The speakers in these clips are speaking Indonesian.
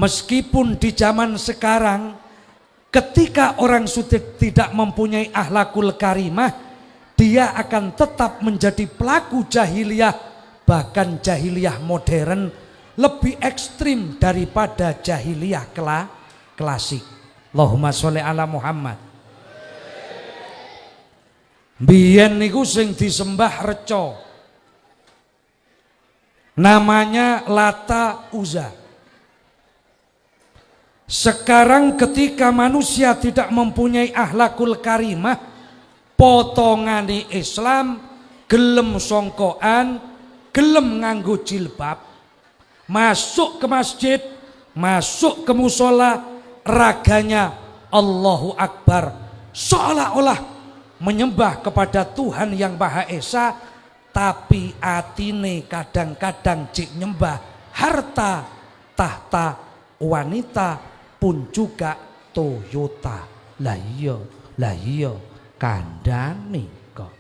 Meskipun di zaman sekarang ketika orang sudah tidak mempunyai akhlakul karimah, dia akan tetap menjadi pelaku jahiliyah, bahkan jahiliyah modern lebih ekstrim daripada jahiliyah klasik. Allahumma sholli ala Muhammad. Biyen niku sing disembah reca, namanya Lata Uzza. Sekarang ketika manusia tidak mempunyai akhlakul karimah, potongane Islam, gelem songkoan, gelem nganggo jilbab, masuk ke masjid, masuk ke musola, raganya Allahu Akbar, seolah-olah menyembah kepada Tuhan yang Maha Esa, tapi atine kadang-kadang cik nyembah harta, tahta, wanita, pun juga Toyota. Lah iya kandhane kok.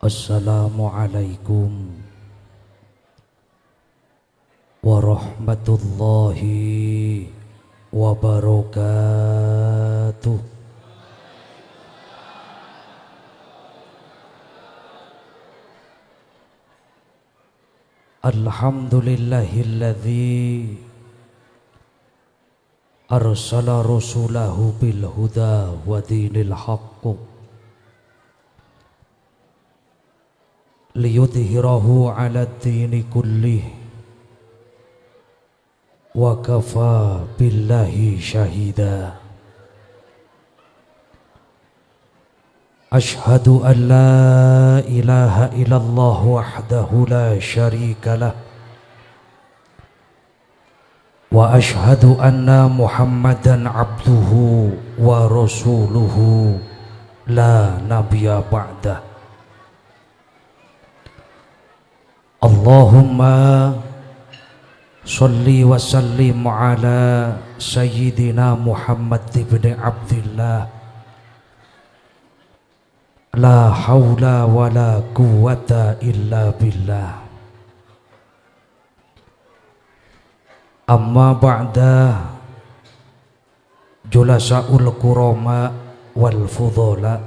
Assalamualaikum warahmatullahi wabarakatuh. Alhamdulillahilladzi arsala rasulahu bil huda wa dinil haqq liyudhhirahu 'ala ad-dini kullih wa kafa billahi syahida. Ashhadu an la ilaha illallah wahdahu la syarika lah wa ashhadu anna Muhammadan abduhu wa rasuluhu la nabiyya ba'dah. Allahumma sholli wa sallim ala sayyidina Muhammad ibn Abdillah. La hawla wa la quwwata illa billah. Amma ba'da, julasa'ul kurama wal fudhala,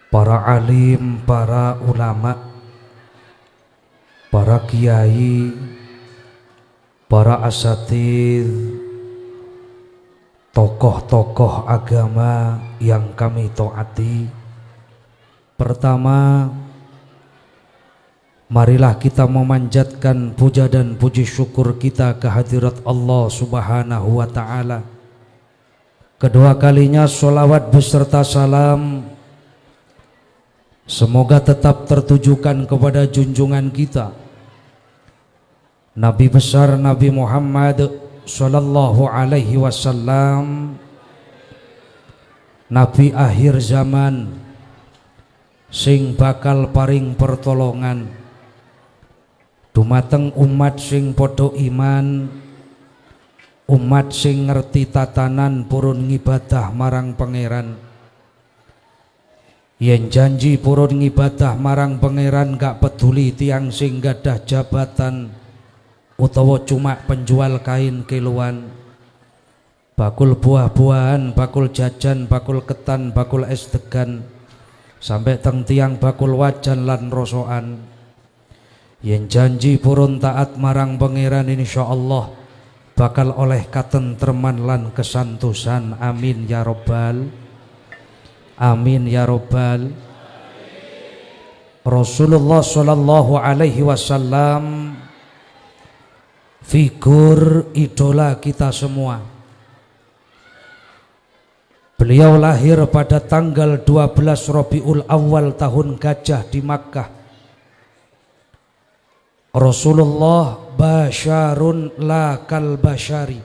para alim, para ulama, para kiai, para asatidz, tokoh-tokoh agama yang kami taati. Pertama, marilah kita memanjatkan puja dan puji syukur kita kehadirat Allah Subhanahu wa ta'ala. Kedua kalinya sholawat beserta salam semoga tetap tertujukan kepada junjungan kita Nabi besar Nabi Muhammad sallallahu alaihi wasallam, Nabi akhir zaman sing bakal paring pertolongan dumateng umat sing podo iman, umat sing ngerti tatanan purun ngibadah marang pangeran. Yen janji purun ngibadah marang pangeran gak peduli tiang sing gadah jabatan utawa cuma penjual kain kiloan, bakul buah-buahan, bakul jajan, bakul ketan, bakul es degan, sampai teng tiang bakul wajan lan rosoan. Yen janji purun taat marang pangeran, insyaallah bakal oleh katentreman lan kesantosan. Amin ya robbal, amin ya robbal. Rasulullah sallallahu alaihi wasallam figur idola kita semua. Beliau lahir pada tanggal 12 Rabiul Awal tahun Gajah di Makkah. Rasulullah basyarun la kal basyari,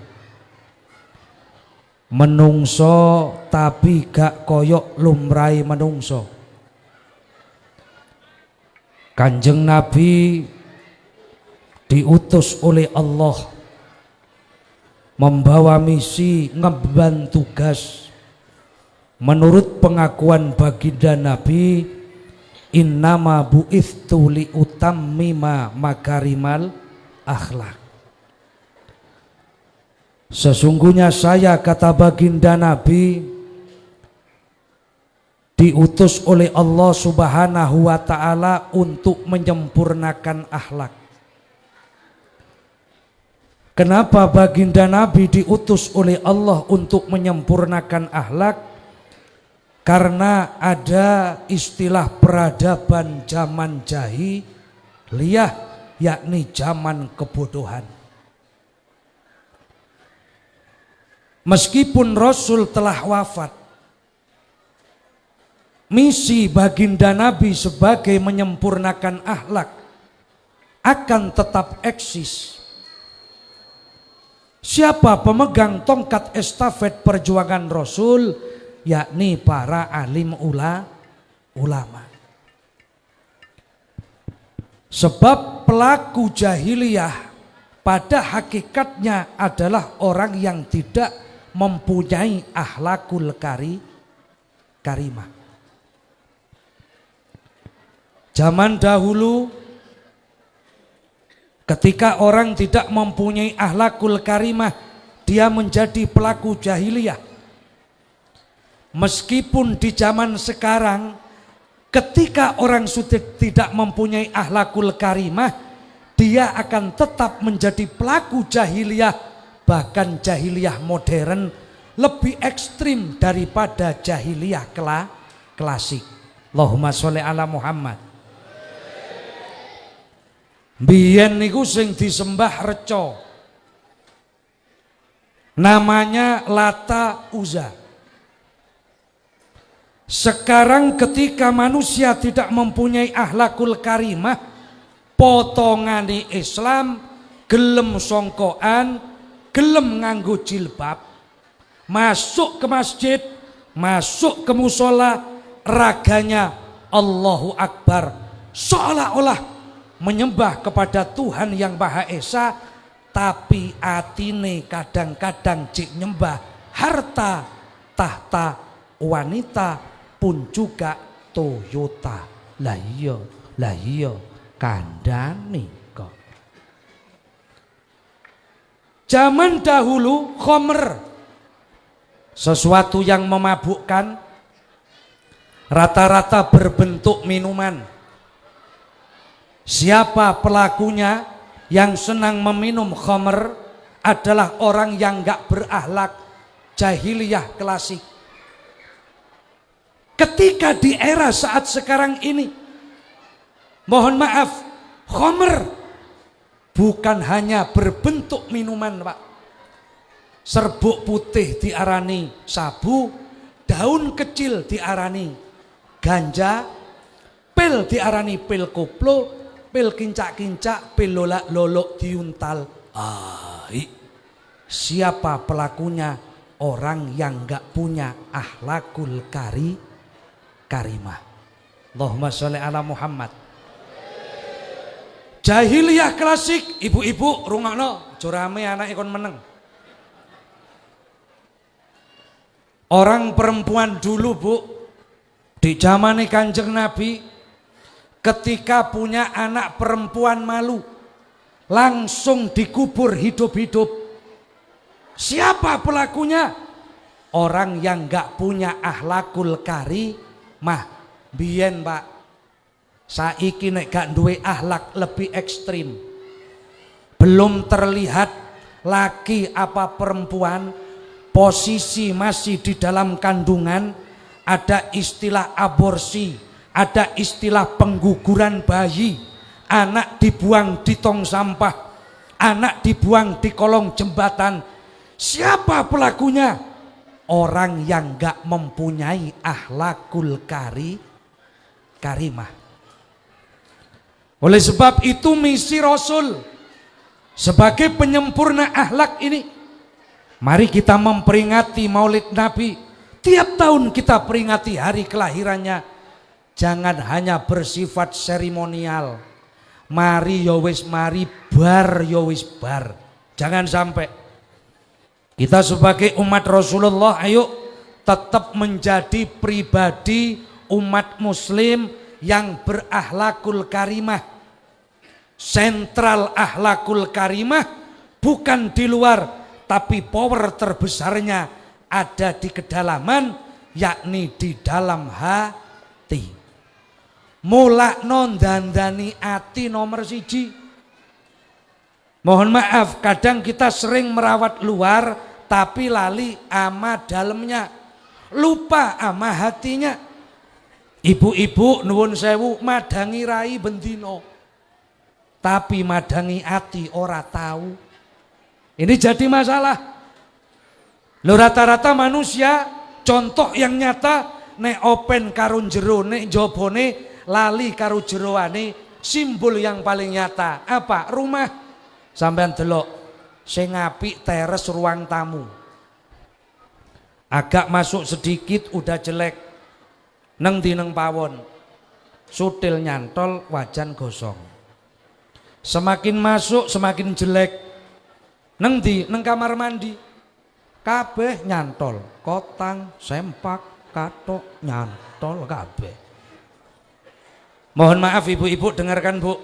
menungso tapi gak koyok lumrai menungso. Kanjeng Nabi diutus oleh Allah membawa misi ngemban tugas. Menurut pengakuan baginda Nabi, innama bu'ithtu li utammima makarimal akhlak. Sesungguhnya saya, kata baginda Nabi, diutus oleh Allah Subhanahu wa ta'ala untuk menyempurnakan akhlak. Kenapa baginda Nabi diutus oleh Allah untuk menyempurnakan akhlak? Karena ada istilah peradaban zaman jahiliyah, yakni zaman kebodohan. Meskipun Rasul telah wafat, misi baginda Nabi sebagai menyempurnakan akhlak akan tetap eksis. Siapa pemegang tongkat estafet perjuangan Rasul? Yakni para alim ulama. Sebab pelaku jahiliyah pada hakikatnya adalah orang yang tidak mempunyai akhlakul karimah. Zaman dahulu ketika orang tidak mempunyai akhlakul karimah, dia menjadi pelaku jahiliyah. Meskipun di zaman sekarang ketika orang sudah tidak mempunyai akhlakul karimah, dia akan tetap menjadi pelaku jahiliyah, bahkan jahiliyah modern lebih ekstrim daripada jahiliyah klasik. Allahumma sholli ala Muhammad. Biyen niku sing disembah reca, namanya Lata Uzza. Sekarang ketika manusia tidak mempunyai akhlakul karimah, potongane Islam, gelem songkoan, gelem nganggo jilbab, masuk ke masjid, masuk ke musola, raganya Allahu Akbar, seolah-olah menyembah kepada Tuhan yang Maha Esa, tapi atine kadang-kadang cik nyembah harta, tahta, wanita, pun juga Toyota. Lah iya kandhane kok. Zaman dahulu khomer, sesuatu yang memabukkan, rata-rata berbentuk minuman. Siapa pelakunya yang senang meminum khomer adalah orang yang gak berakhlak, jahiliyah klasik. Ketika di era saat sekarang ini, mohon maaf, khomer bukan hanya berbentuk minuman, Pak. Serbuk putih diarani sabu, daun kecil diarani ganja, pil diarani pil koplo, pil kincak-kincak, pil lolak-lolok diuntal. Siapa pelakunya? Orang yang gak punya akhlakul karimah. Allahumma sholli ala Muhammad. Jahiliyah klasik, ibu-ibu rungokno, jorame anak ikon meneng. Orang perempuan dulu, Bu, di zaman Kanjeng Nabi, ketika punya anak perempuan malu, langsung dikubur hidup-hidup. Siapa pelakunya? Orang yang gak punya akhlakul karimah. Biyen, Pak, saiki nek gak duwe akhlak lebih ekstrim. Belum terlihat laki apa perempuan, posisi masih di dalam kandungan, ada istilah aborsi, ada istilah pengguguran bayi, anak dibuang di tong sampah, anak dibuang di kolong jembatan. Siapa pelakunya? Orang yang gak mempunyai akhlakul karimah. Oleh sebab itu misi Rasul sebagai penyempurna akhlak ini, mari kita memperingati Maulid Nabi. Tiap tahun kita peringati hari kelahirannya. Jangan hanya bersifat seremonial. mari ya wis mari, bar ya wis bar. Jangan sampai kita sebagai umat Rasulullah ayo tetap menjadi pribadi umat muslim yang berakhlakul karimah. Sentral akhlakul karimah bukan di luar, tapi power terbesarnya ada di kedalaman, yakni di dalam hati. Mulakno dandani ati nomor siji. Mohon maaf, kadang kita sering merawat luar tapi lali ama dalamnya, lupa ama hatinya. Ibu-ibu nuwun sewu madangi rai bendino, tapi madangi ati ora tahu. Ini jadi masalah. Lo rata-rata manusia contoh yang nyata nek open karun jero, nek jobone lali karo jeroane. Simbol yang paling nyata apa? Rumah. Sampean delok sing apik teres ruang tamu. Agak masuk sedikit udah jelek. Neng di neng pawon. Sutil nyantol, wajan gosong. Semakin masuk semakin jelek. Neng di neng kamar mandi. Kabeh nyantol, kotang, sempak, katok nyantol kabeh. Mohon maaf ibu-ibu, dengarkan Bu.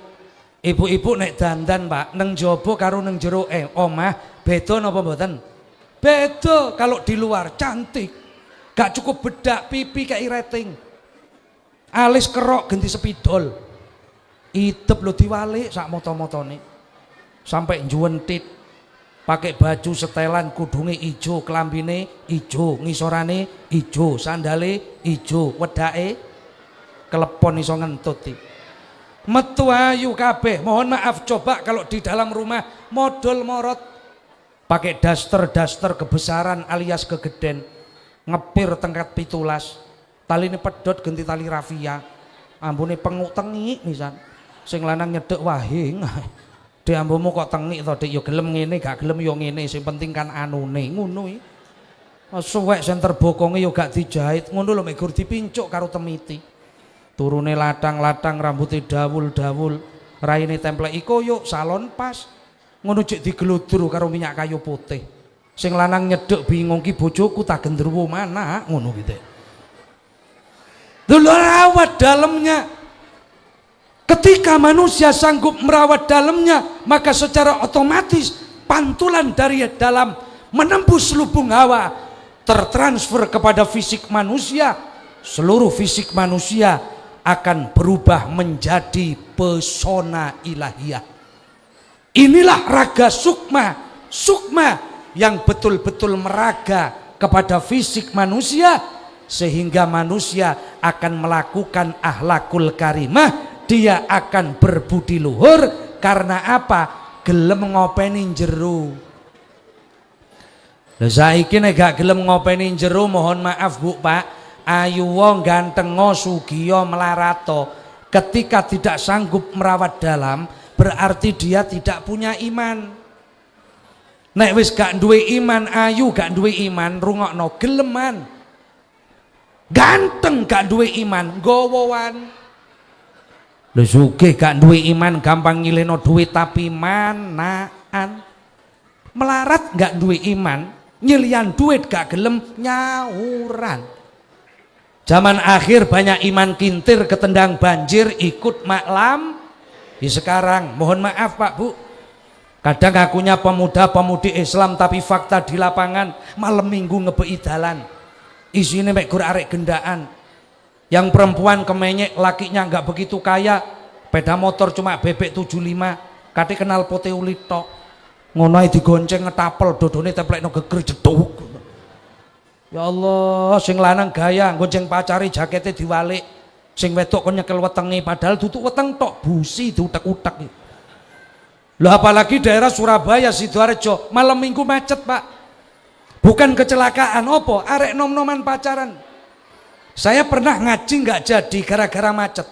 Ibu-ibu nek dandan Pak, neng jobo karo neng jero omah beda napa mboten? Beda. Kalau di luar cantik, gak cukup bedak, pipi kayak rating, alis kerok ganti spidol, idep lo diwalik sak moto-motone sampai juwentit, pakai baju setelan, kudunge ijo, kelambine ijo, ngisorane ijo, sandale ijo, wedake kelepon iso ngentuti. Metu ayu kabeh. Mohon maaf, coba kalau di dalam rumah modal morot pakai daster kebesaran alias kegeden, ngepir tengkat pitulas, tali ini pedot ganti tali rafia, ambune penguk tengi misal, sing lanang nyedek wahing. Dek ambumu kok tengi to Dik, yo gelem ngene gak gelem yo ngene, sing penting kan anune ngono iki. Suwek senter bokonge yo gak dijahit, ngono lho mek gur dipincuk karo temiti. Turune latang-latang, rambutnya dawul-dawul, raine templek iko yuk salon pas, ngono cek digeludur karo minyak kayu putih. Sing lanang nyedek bingung ki bojoku tak genderuwo mana, ngono gitu. Dulu rawat dalamnya. Ketika manusia sanggup merawat dalamnya, maka secara otomatis pantulan dari dalam menembus lubung hawa tertransfer kepada fisik manusia. Seluruh fisik manusia akan berubah menjadi pesona ilahiyah. Inilah raga sukma, sukma yang betul-betul meraga kepada fisik manusia, sehingga manusia akan melakukan akhlakul karimah. Dia akan berbudi luhur karena apa? Gelem ngopeni jero. Lah saiki nek gak gelem ngopeni jero, mohon maaf Bu Pak, ayu wong gantengo sugiyo melarato, ketika tidak sanggup merawat dalam berarti dia tidak punya iman. Nek wis gak duwe iman, ayu gak duwe iman, rungokno geleman. Ganteng gak duwe iman, gowowan. Lho sugih gak duwe iman, gampang ngileno duit tapi manaan. Melarat gak duwe iman, nyilian duit gak gelem nyauran. Zaman akhir banyak iman kintir ketendang banjir ikut maklam. Di sekarang mohon maaf Pak Bu, kadang akunya pemuda-pemudi Islam tapi fakta di lapangan malam minggu ngebei dalan, isine mek gur arek gendaan. Yang perempuan kemenyek, lakinya nggak begitu kaya, peda motor cuma bebek 75, kate kenal pote ulit tok, ngono ae digonceng ngetapel dodone templekno geger jeduk. Ya Allah, sing lanang gaya gonceng pacari jakete diwalik, sing wedok kon nyekel wetenge padahal tutuk weteng tok, busi diutek-utek. Loh apalagi daerah Surabaya, Sidoarjo, malam minggu macet Pak. Bukan kecelakaan opo, arek nom-noman pacaran. Saya pernah ngaji nggak jadi gara-gara macet.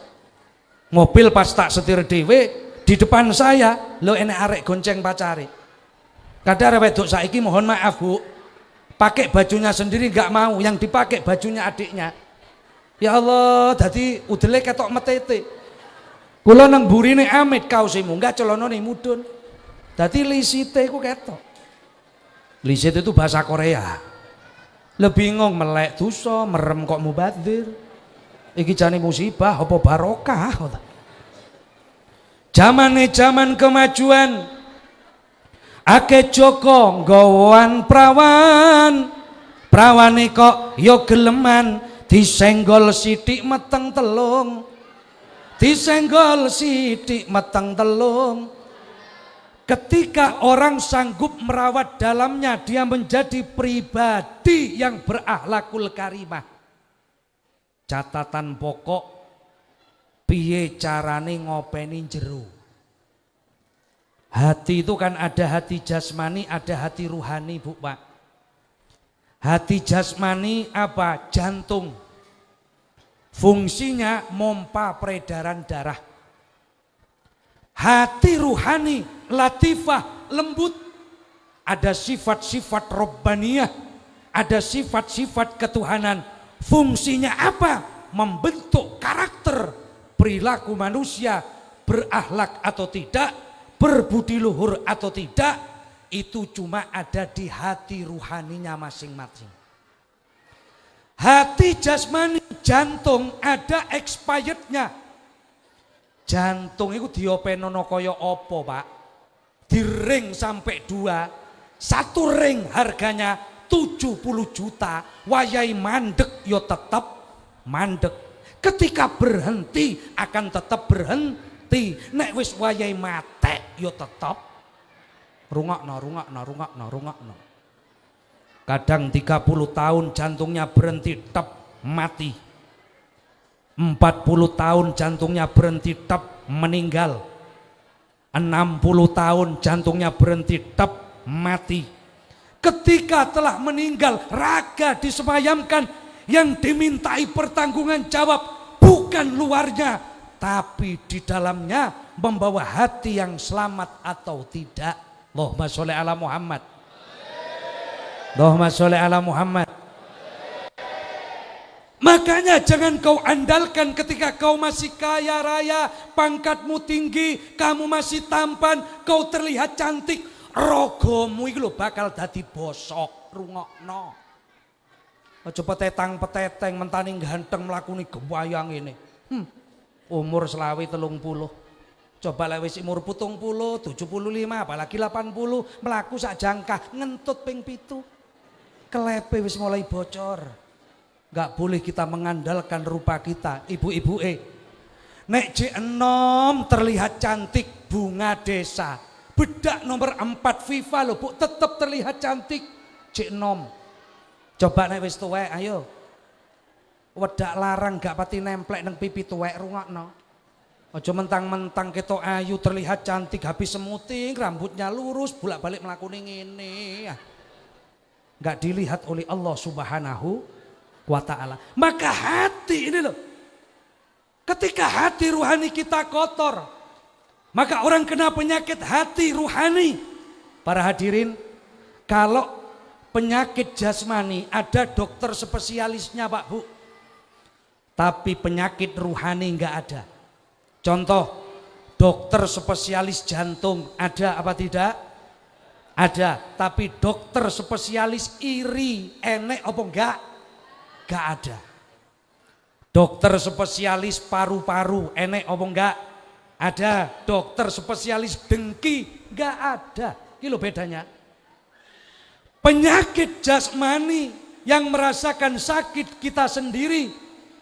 Mobil pas tak setir dewe di depan saya, lo enek arek gonceng pacari. Kadang wedok saiki mohon maaf Bu, pakai bajunya sendiri nggak mau, yang dipakai bajunya adiknya. Ya Allah, jadi udele ketok metete. Kula nang burine amit kaose munggah celanane mudhun. Dadi lisite iku ketok. Lisit itu bahasa Korea. Lebih bingung melek dosa, merem kok mubadir. Iki jane musibah apa barokah? Jamane jaman kemajuan. Ake Joko nggawan prawan. Prawane kok ya geleman disenggol sithik meteng telung. Disenggol sithik meteng telung. Ketika orang sanggup merawat dalamnya, dia menjadi pribadi yang berakhlakul karimah. Catatan pokok, piye carane ngopeni jero. Hati itu kan ada hati jasmani, ada hati ruhani, Bu Pak. Hati jasmani apa? Jantung. Fungsinya mompa peredaran darah. Hati ruhani, latifah, lembut. Ada sifat-sifat robbaniyah, ada sifat-sifat ketuhanan. Fungsinya apa? Membentuk karakter, perilaku manusia, berakhlak atau tidak, berbudi luhur atau tidak, itu cuma ada di hati ruhaninya masing-masing. Hati jasmani, jantung ada expirednya. Jantung itu diopenono kaya apa, Pak? Di ring sampai 2, satu ring harganya 70 juta, wayai mandek yo tetap mandek. Ketika berhenti akan tetap berhenti. Nek wis wayai mate yo tetap rungokno. Kadang 30 tahun jantungnya berhenti tep mati. 40 tahun jantungnya berhenti tep meninggal. 60 tahun jantungnya berhenti tep mati. Ketika telah meninggal, raga disemayamkan, yang dimintai pertanggungan jawab bukan luarnya, tapi di dalamnya membawa hati yang selamat atau tidak. Allahumma sholli ala Muhammad. Allahumma sholli ala Muhammad. Makanya jangan kau andalkan ketika kau masih kaya raya, pangkatmu tinggi, kamu masih tampan, kau terlihat cantik, rogomu itu bakal dadi bosok. Rungokno. Aja petetang-peteteng mentani ganteng mlakune gewayang ini. Umur selawi 30. Coba lek wis umur 70, 75, apalagi 80, mlaku sak jangkah ngentut ping 7. Kelepe wis mulai bocor. Gak boleh kita mengandalkan rupa kita, ibu-ibu Nek J6 terlihat cantik, bunga desa. Bedak nomor 4 FIFA loh Bu, tetap terlihat cantik. J6. Coba nek wis tuwek, ayo. Wedak larang gak pati nemplek nang pipi tuwek, rungokno. Aja mentang-mentang ketok ayu terlihat cantik, habis semuting, rambutnya lurus, bolak-balik mlakune ngene. Gak dilihat oleh Allah Subhanahu wa ta'ala. Maka hati ini loh, ketika hati ruhani kita kotor, maka orang kena penyakit hati ruhani. Para hadirin, kalau penyakit jasmani ada dokter spesialisnya Pak Bu, tapi penyakit ruhani enggak ada. Contoh, dokter spesialis jantung ada apa tidak? Ada, tapi dokter spesialis iri enek apa enggak? Gak ada. Dokter spesialis paru-paru enek apa enggak? Ada. Dokter spesialis dengki enggak ada. Ini loh bedanya. Penyakit jasmani yang merasakan sakit kita sendiri,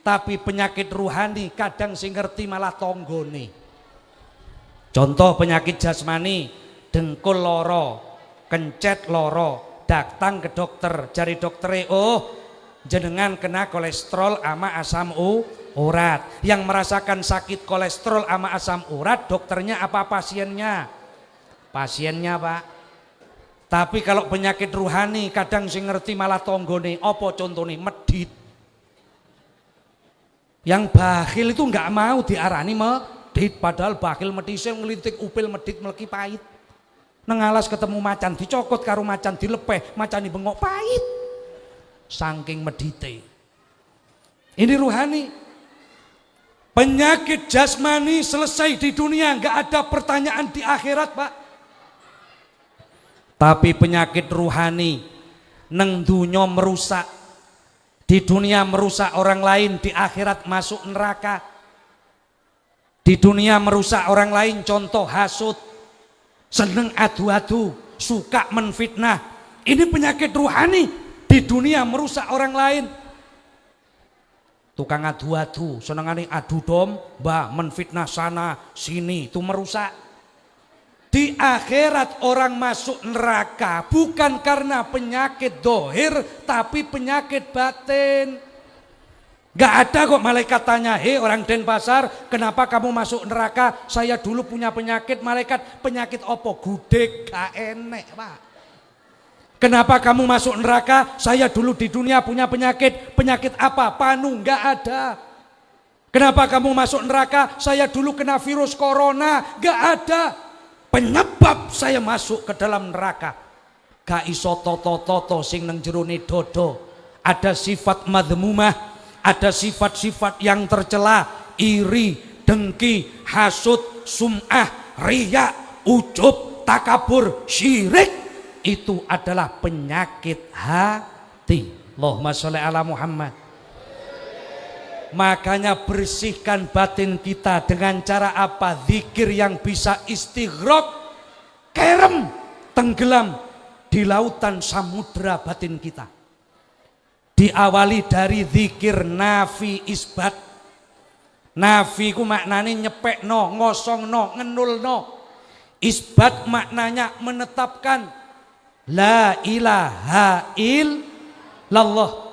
tapi penyakit ruhani kadang sing ngerti malah tonggone. Contoh penyakit jasmani, dengkul loro, kencet loro, datang ke dokter, cari dokter, oh jenengan kena kolesterol ama asam urat. Yang merasakan sakit kolesterol ama asam urat dokternya apa pasiennya? Pasiennya Pak. Tapi kalau penyakit ruhani kadang sing ngerti malah tonggone. Apa contohnya? Medit. Yang bakhil itu nggak mau diarani medit, padahal bakhil medisnya ngelintik upil medit meleki pahit. Nengalas ketemu macan dicokot karo macan dilepeh, macani bengok pahit. Saking medite. Ini ruhani. Penyakit jasmani selesai di dunia, nggak ada pertanyaan di akhirat, Pak. Tapi penyakit ruhani neng dunya merusak, di dunia merusak orang lain, di akhirat masuk neraka. Di dunia merusak orang lain, contoh hasud, seneng adu-adu, suka menfitnah. Ini penyakit ruhani, di dunia merusak orang lain. Tukang adu-adu, senengane adu domba, menfitnah sana sini, itu merusak. Di akhirat orang masuk neraka bukan karena penyakit dohir, tapi penyakit batin. Gak ada kok malaikat tanya, hei orang Denpasar, kenapa kamu masuk neraka? Saya dulu punya penyakit. Malaikat, penyakit opo? Gudeg, gak enek, Pak. Kenapa kamu masuk neraka? Saya dulu di dunia punya penyakit. Penyakit apa? Panu, gak ada. Kenapa kamu masuk neraka? Saya dulu kena virus corona, gak ada. Penyebab saya masuk ke dalam neraka. Gak iso toto-toto sing nang jerone dodo. Ada sifat madhmumah, ada sifat-sifat yang tercela, iri, dengki, hasud, sum'ah, riya, ujub, takabur, syirik. Itu adalah penyakit hati. Allahumma sholli ala Muhammad. Makanya bersihkan batin kita dengan cara apa? Zikir yang bisa istighraq, kerem, tenggelam di lautan samudra batin kita. Diawali dari zikir nafi isbat. Nafi ku maknanya nyepekno, ngosongno, ngenulno. Isbat maknanya menetapkan la ilaha illallah.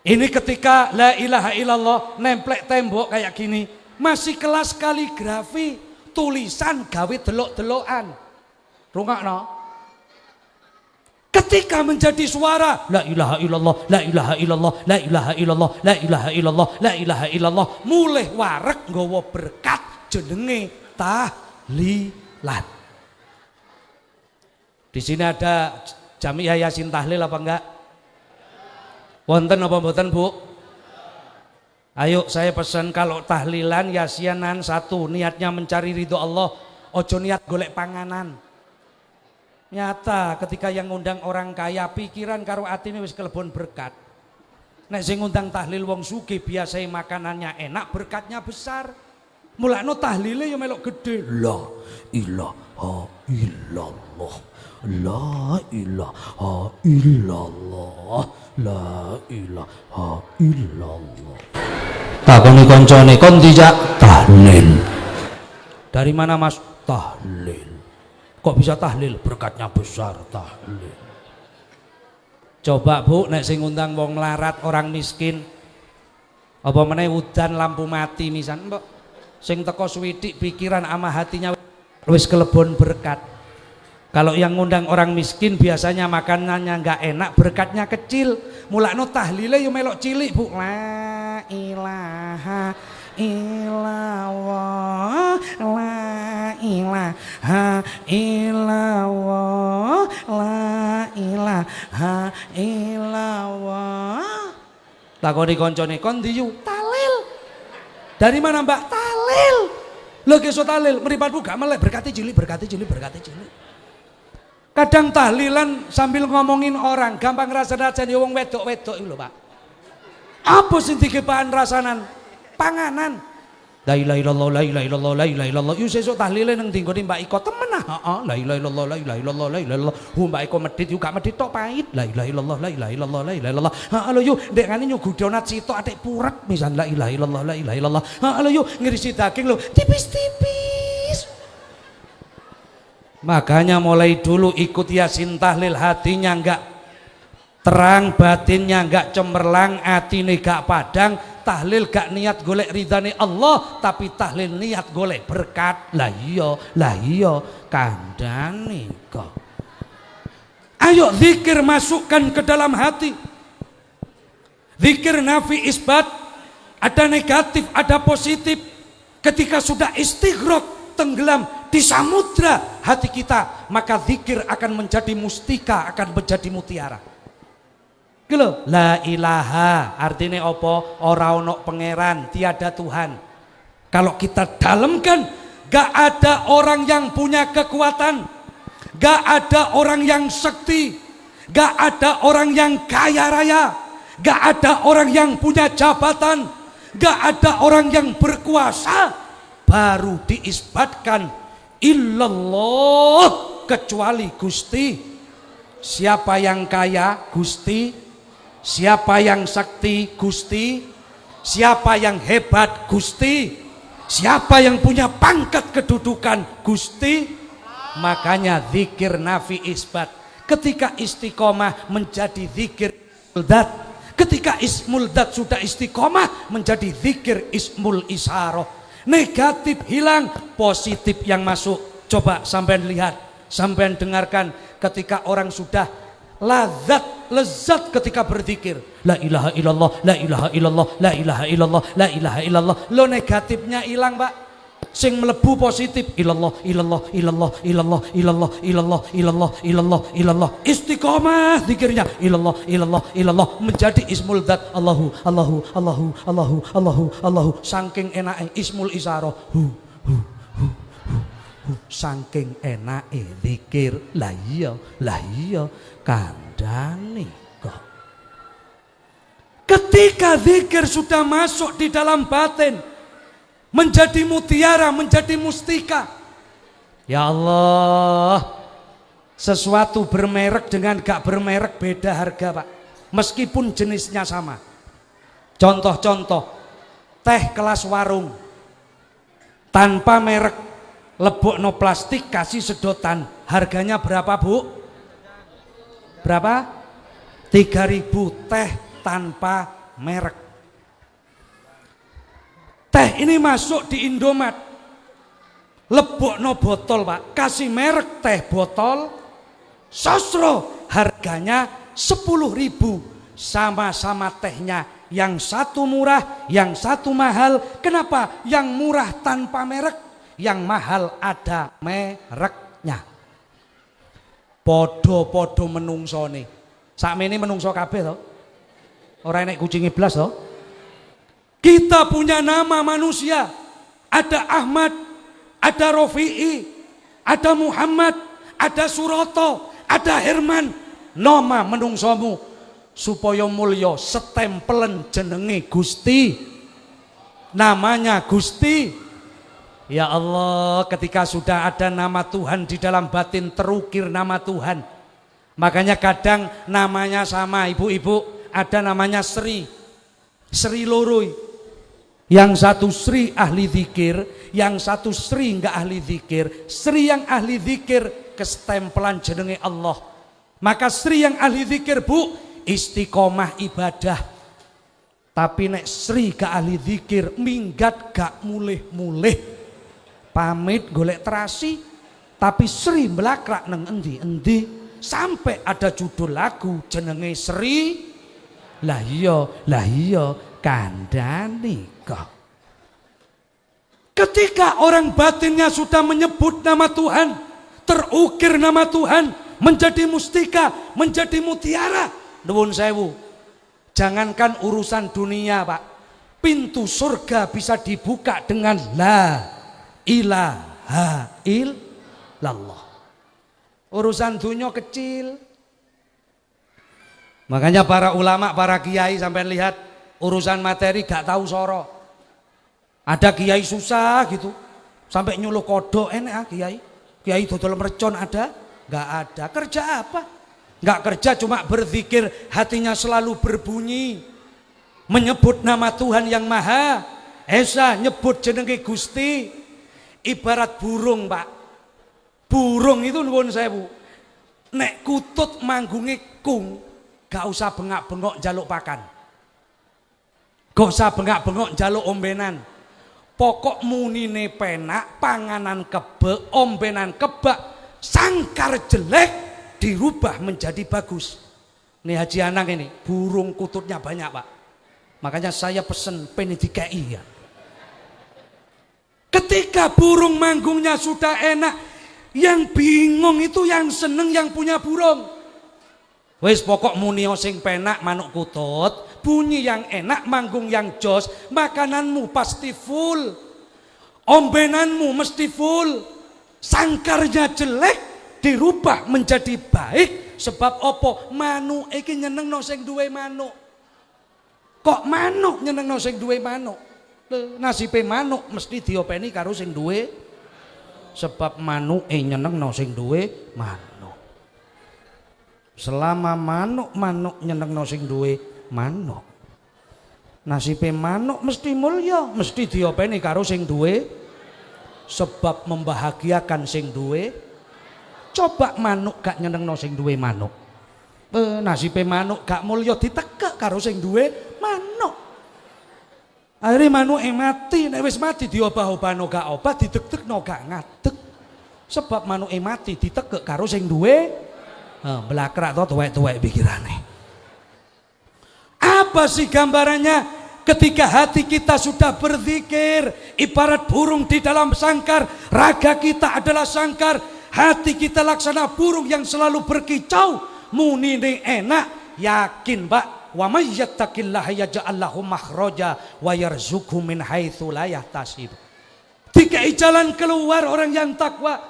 Ini ketika la ilaha illallah nemplek tembok kayak gini, masih kelas kaligrafi, tulisan gawe delok-delokan. Rungokno. Ketika menjadi suara la ilaha illallah, la ilaha illallah, la ilaha illallah, la ilaha illallah, la ilaha illallah, mulih wareg nggawa berkat jenenge tahlilan. Di sini ada Jamiah Yasin tahlil apa enggak? Wonten apa mboten, Bu? Ayo saya pesan kalau tahlilan yasianan satu, niatnya mencari ridho Allah, ojo niat golek panganan. Nyata ketika yang ngundang orang kaya pikiran karo atine wis kelebon berkat. Nek sing ngundang tahlil wong sugih biasa makanannya enak, berkatnya besar. Mulakno tahlile ya melok gede. La ilaha illallah. La ilaha illallah. La ilaha illallah. Takoni koncone, kon dijak tahlil. Dari mana Mas? Tahlil. Kok bisa tahlil? Berkatnya besar tahlil. Coba Bu, nek sing ngundang wong melarat, orang miskin, apa meneh udan lampu mati misan, mbok sing teko swidik pikiran ama hatinya wis kelebon berkat. Kalau yang ngundang orang miskin biasanya makanannya nggak enak, berkatnya kecil. Mulakno tahlile yo melok cilik, Bu. La ilaha illallah, la ilaha illallah, la ilaha illallah. Takoni koncone, kon ndi yu? Tahlil. Dari mana Mbak? Tahlil. Lho geso tahlil, mripatku gak melek, berkati cilik, berkati cilik, berkati cilik. Kadang tahlilan sambil ngomongin orang, gampang rasa-rasane wong wedok-wedok iku lho, Pak. Apa sing digepakan rasanan? Panganan. La ilaha illallah, la ilaha illallah, la ilaha illallah. Yo sesuk tahlile nang dinggone Mbak Iko temen ah. Heeh, la ilaha illallah, la ilaha illallah, la ilaha illallah. Mbak Iko medhit yo gak medhit tok pahit. La ilaha illallah, la ilaha illallah, la ilaha illallah. Heeh lho yo ndek ngene nyuguh donat sitok atik puret misal la ilaha illallah, la ilaha illallah. Heeh lho yo ngirisi daging lho tipis-tipis. Makanya mulai dulu ikut Yasin tahlil, hatinya enggak terang, batinnya enggak cemerlang, atine gak padang. Tahlil gak niat golek ridhane Allah, tapi tahlil niat golek berkat. Lah iya kandhane kok. Ayo zikir masukkan ke dalam hati. Zikir nafi isbat, ada negatif, ada positif. Ketika sudah istighraq, tenggelam di samudra hati kita, maka zikir akan menjadi mustika, akan menjadi mutiara. Gitu. La ilaha artinya apa? Ora ono pangeran, tiada Tuhan. Kalau kita dalamkan, gak ada orang yang punya kekuatan, gak ada orang yang sakti, gak ada orang yang kaya raya, gak ada orang yang punya jabatan, gak ada orang yang berkuasa, baru diisbatkan illallah, kecuali Gusti. Siapa yang kaya? Gusti. Siapa yang sakti? Gusti. Siapa yang hebat? Gusti. Siapa yang punya pangkat kedudukan? Gusti. Makanya zikir nafi isbat. Ketika istiqomah menjadi zikir dat. Ketika ismul dat sudah istiqomah menjadi zikir ismul isaroh. Negatif hilang, positif yang masuk. Coba sampean lihat, sampean dengarkan. Ketika orang sudah lezat ketika berzikir, la ilaha illallah, la ilaha illallah, la ilaha illallah, la ilaha illallah. Lo negatifnya hilang, Pak. Sing melebu positif, ilallah, ilallah, ilallah, ilallah, ilallah, ilallah, ilallah, ilallah, ilallah. Istiqomah zikirnya, ilallah, ilallah, ilallah, menjadi ismul dzat. Allahu, Allahu, Allahu, Allahu, Allahu, Allahu. Saking enake ismul isaroh. Saking enake zikir. Lah iya kandhane kok. Ketika zikir sudah masuk di dalam batin, menjadi mutiara, menjadi mustika. Ya Allah, sesuatu bermerek dengan gak bermerek beda harga, Pak. Meskipun jenisnya sama. Contoh-contoh, teh kelas warung tanpa merek, lebokno plastik, kasih sedotan, harganya berapa, Bu? Berapa? 3.000. Teh tanpa merek. Teh ini masuk di Indomaret, lebokno botol, Pak, kasih merek teh botol, sosro, harganya 10.000. Sama-sama tehnya, yang satu murah, yang satu mahal. Kenapa? Yang murah tanpa merek, yang mahal ada mereknya. Podo-podo menungsone. Sakmene menungso kabeh to. Ora enek kucinge blas to. Kita punya nama manusia. Ada Ahmad, ada Rofi'i, ada Muhammad, ada Suroto, ada Herman. Nama menungsomu supaya mulya setempelen jenenge Gusti. Namanya Gusti. Ya Allah, ketika sudah ada nama Tuhan di dalam batin, terukir nama Tuhan. Makanya kadang namanya sama, ibu-ibu, ada namanya Sri Loroi. Yang satu Sri ahli zikir, yang satu Sri enggak ahli zikir. Sri yang ahli zikir kestempelan jenenge Allah. Maka Sri yang ahli zikir, Bu, istiqomah ibadah. Tapi nek Sri gak ahli zikir, minggat gak mulih-mulih. Pamit golek terasi, tapi Sri melakrak neng endi-endi, sampai ada judul lagu jenenge Sri. Lah iya kandhane kok. Ketika orang batinnya sudah menyebut nama Tuhan, terukir nama Tuhan, menjadi mustika, menjadi mutiara. Nuwun sewu, jangankan urusan dunia, Pak, pintu surga bisa dibuka dengan la ilaha illallah. Urusan dunia kecil. Makanya para ulama, para kiai, sampai lihat urusan materi gak tahu soro. Ada kiai susah gitu, sampai nyuluh kodok enak kiai dodol mercon ada? Gak ada. Kerja apa? Gak kerja, cuma berzikir, hatinya selalu berbunyi, menyebut nama Tuhan yang Maha Esa, nyebut jenenge Gusti. Ibarat burung, Pak. Burung itu nuwun sewu, nek kutut manggunge kung, gak usah bengak-bengok jaluk pakan, gak usah bengak-bengok jaluk ombenan. Pokok munine penak, panganan kebek, ombenan kebak, sangkar jelek dirubah menjadi bagus. Nih Haji Anang ini, burung kututnya banyak, Pak. Makanya saya pesen pengen dikei ya. Ketika burung manggungnya sudah enak, yang bingung itu yang seneng yang punya burung. Wis pokok munio sing penak manuk kutut, bunyi yang enak, manggung yang jos, makananmu pasti full. Ombenanmu mesti full. Sangkarnya jelek dirubah menjadi baik. Sebab opo? Manuk iki nyenengno sing duwe manuk. Kok manuk nyenengno sing duwe manuk? Nasibe manuk mesti diopeni karo sing duwe. Sebab manuke nyenengno sing duwe manuk. Selama manuk nyenengno sing duwe manuk, nasibe manuk mesti mulya, mesti diopeni karo sing duwe. Sebab membahagiakan sing duwe. Coba manuk gak nyenengno sing duwe manuk, nasibe manuk gak mulya ditekek karo sing duwe manuk. Akhirnya manuke mati, nek wis mati diobah-obahno gak obah, dideg-degno gak ngadeg. Sebab manuke mati ditekek karo sing duwe blakrak to tuwek-tuwek pikirane. Apa sih gambarannya? Ketika hati kita sudah berzikir, ibarat burung di dalam sangkar, raga kita adalah sangkar, hati kita laksana burung yang selalu berkicau, munine enak, yakin Pak. Wa may yattaqillaha yaj'al lahu makhraja wa yarzuqhu min haitsu la yahtasib. Dikai jalan keluar orang yang takwa.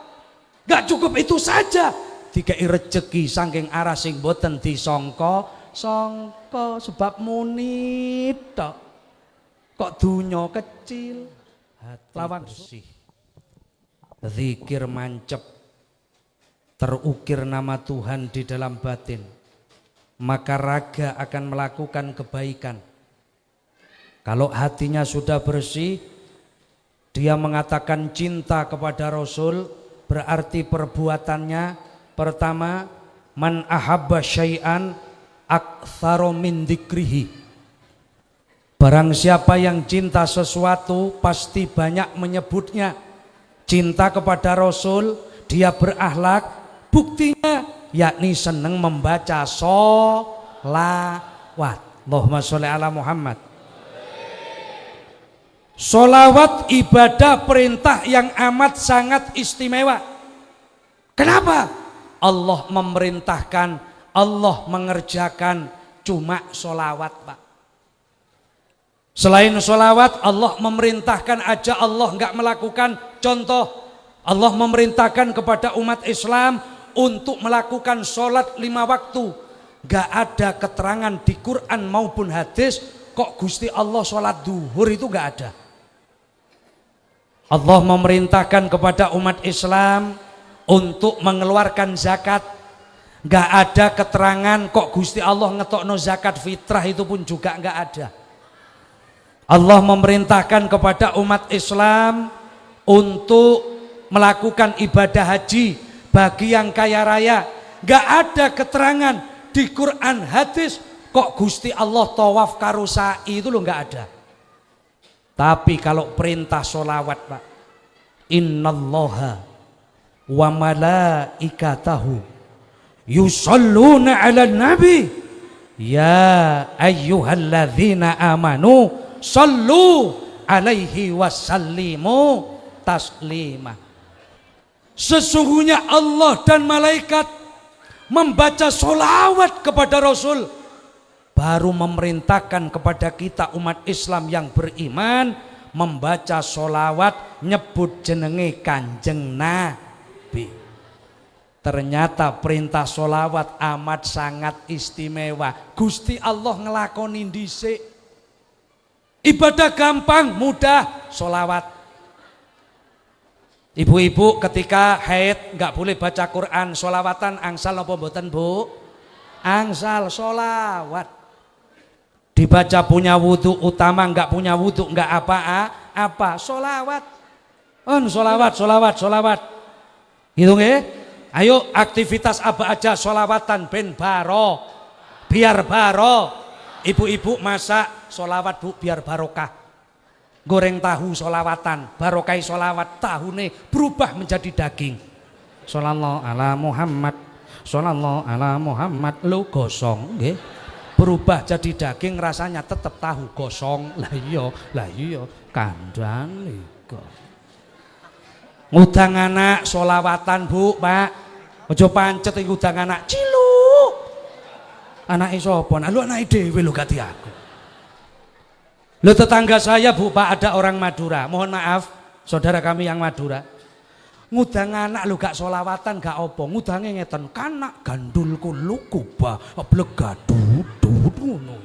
Gak cukup itu saja, dikai rezeki saking arah sing boten disangka-sangka. Sebab muni tok. Kok dunya kecil, hati lawang bersih, zikir mancep, terukir nama Tuhan di dalam batin, maka raga akan melakukan kebaikan. Kalau hatinya sudah bersih, dia mengatakan cinta kepada Rasul, berarti perbuatannya pertama, man ahabba syai'an aktsara min dzikrihi. Barang siapa yang cinta sesuatu pasti banyak menyebutnya. Cinta kepada Rasul, dia berakhlak, buktinya yakni seneng membaca sholawat. Allahumma sholli ala Muhammad. Sholawat ibadah perintah yang amat sangat istimewa. Kenapa? Allah memerintahkan, Allah mengerjakan, cuma sholawat Pak. Selain sholawat, Allah memerintahkan aja Allah nggak melakukan. Contoh, Allah memerintahkan kepada umat Islam untuk melakukan sholat 5 waktu. Nggak ada keterangan di Quran maupun hadis kok Gusti Allah sholat duhur, itu nggak ada. Allah memerintahkan kepada umat Islam untuk mengeluarkan zakat. Nggak ada keterangan kok Gusti Allah ngetokno zakat fitrah, itu pun juga nggak ada. Allah memerintahkan kepada umat Islam untuk melakukan ibadah haji bagi yang kaya raya. Gak ada keterangan di Quran hadis kok Gusti Allah tawaf karo sa'i, itu loh gak ada. Tapi kalau perintah sholawat Pak, innallaha wa malaikatahu yusalluna ala nabi ya ayyuhalladzina amanu sallu alaihi wasallimu taslima. Sesungguhnya Allah dan malaikat membaca sholawat kepada Rasul, baru memerintahkan kepada kita umat Islam yang beriman membaca sholawat nyebut jenenge Kanjeng Nabi. Ternyata perintah sholawat amat sangat istimewa. Gusti Allah ngelakoni dhisik. Ibadah gampang, mudah, sholawat. Ibu-ibu ketika haid nggak boleh baca Quran, sholawatan angsal apa mboten Bu? Angsal, sholawat. Dibaca punya wudhu utama, nggak punya wudhu nggak apa-apa, sholawat. Sholawat. Gitu nggih? Ayo aktivitas apa aja sholawatan ben baro, biar baro. Ibu-ibu masak sholawat Bu biar barokah. Goreng tahu sholawatan, barokai sholawat, tahune berubah menjadi daging. Shollallahu ala Muhammad, shollallahu ala Muhammad. Lu gosong nggih. Berubah jadi daging, rasanya tetap tahu gosong. Lah iya kandhane kok. Ngudang anak sholawatan Bu Pak. Aja pancet iki ngudang anak ciluk. Anake sapa? Lu anake dhewe lho gati aku. Lo tetangga saya Bu Pak ada orang Madura, mohon maaf Saudara kami yang Madura, ngudang anak lu gak solawatan gak opo, ngudangnya ngeten kanak gandulku luku ba blegadudu ngono.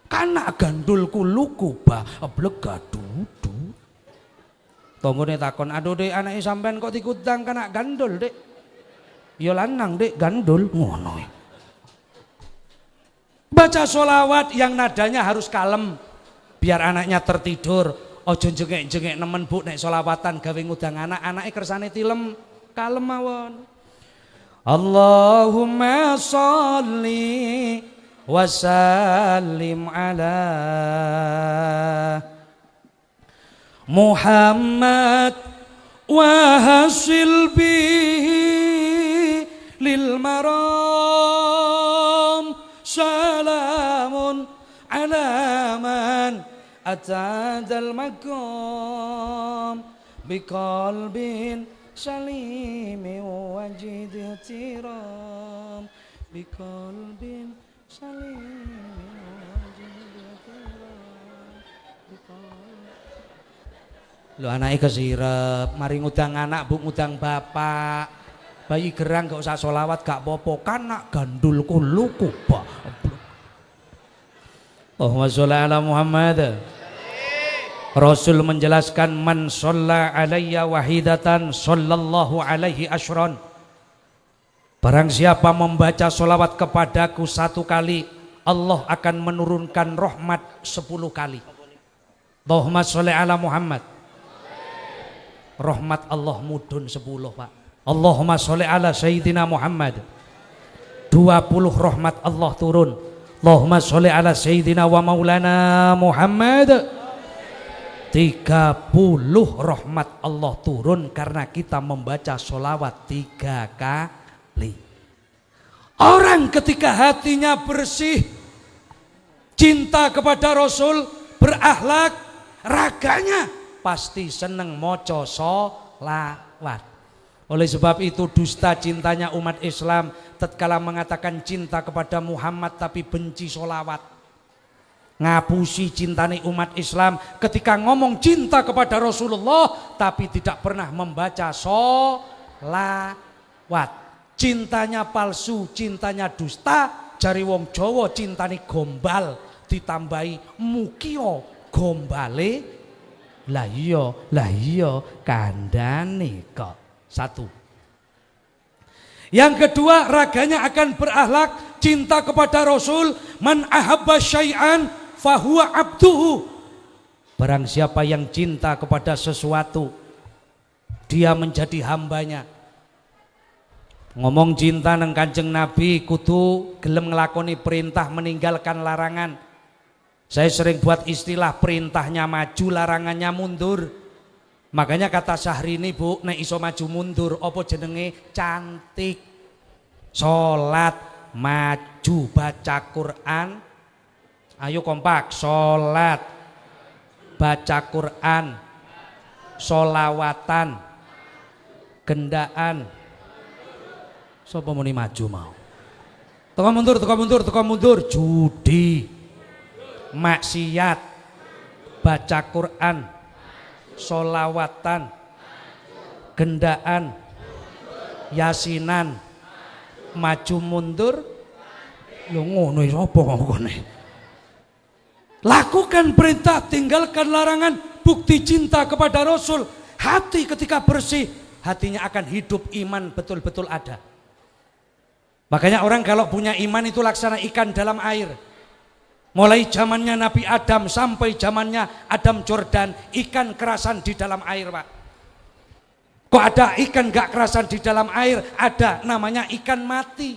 Kanak gandulku luku ba blegadudu. Tonggone takon, aduh dek anake sampean kok dikudang kanak gandul dek. Ya lanang dek gandul ngono. Baca solawat yang nadanya harus kalem biar anaknya tertidur. Ojo jengek-jengek nemen bu nek solawatan gawe ngudang anak, anake kersane tilem, kalem mawon. Allahumma sholli wa sallim ala Muhammad wa hasil bihi lil maram salamun ala man atadal maqam biqalbin salimi wajid tiram biqalbin salimi wajid tiram. Lho anake kesirep, mari ngudang anak bu ngudang bapak. Bayi gerang gak usah solawat gak popo, kanak gandul kuluku ba. Allahumma sholli ala Muhammad. Rasul menjelaskan man sholla alayya wahidatan sallallahu alaihi asyron. Barang siapa membaca sholawat kepadaku 1 kali, Allah akan menurunkan rahmat 10 kali. Allahumma sholli ala Muhammad. Rahmat Allah mudun 10 Pak. Allahumma sholli ala Sayyidina Muhammad. 20 rahmat Allah turun. Allahumma sholli ala Sayyidina wa maulana Muhammad. 30 rahmat Allah turun karena kita membaca sholawat 3 kali. Orang ketika hatinya bersih, cinta kepada Rasul, berakhlak, raganya pasti seneng moco sholawat. Oleh sebab itu dusta cintanya umat Islam tatkala mengatakan cinta kepada Muhammad tapi benci sholawat. Ngapusi cintane umat Islam ketika ngomong cinta kepada Rasulullah tapi tidak pernah membaca sholawat. Cintanya palsu, cintanya dusta. Jari wong Jawa cintane gombal ditambahi mukio gombale. Lah iya kandhane kok. 1. Yang kedua, raganya akan berakhlak, cinta kepada Rasul. Man ahabba syai'an fahuwa abduhu. Barang siapa yang cinta kepada sesuatu, dia menjadi hambanya. Ngomong cinta nang Kanjeng Nabi kudu gelem ngelakoni perintah, meninggalkan larangan. Saya sering buat istilah perintahnya maju, larangannya mundur. Makanya kata Syahrini bu, nek iso maju mundur apa jenenge cantik. Salat, maju, baca Quran. Ayo kompak, salat, baca Quran, solawatan, gendaan. Sapa muni maju mau? Teko mundur, judi, maksiat, baca Quran, solawatan, gendaan, yasinan, maju mundur. Lho ngono sapa ngene? Lakukan perintah, tinggalkan larangan, bukti cinta kepada Rasul. Hati ketika bersih, hatinya akan hidup, iman betul-betul ada. Makanya orang kalau punya iman itu laksana ikan dalam air. Mulai zamannya Nabi Adam sampai zamannya Adam Jordan, ikan kerasan di dalam air Pak. Kok ada ikan gak kerasan di dalam air? Ada, namanya ikan mati.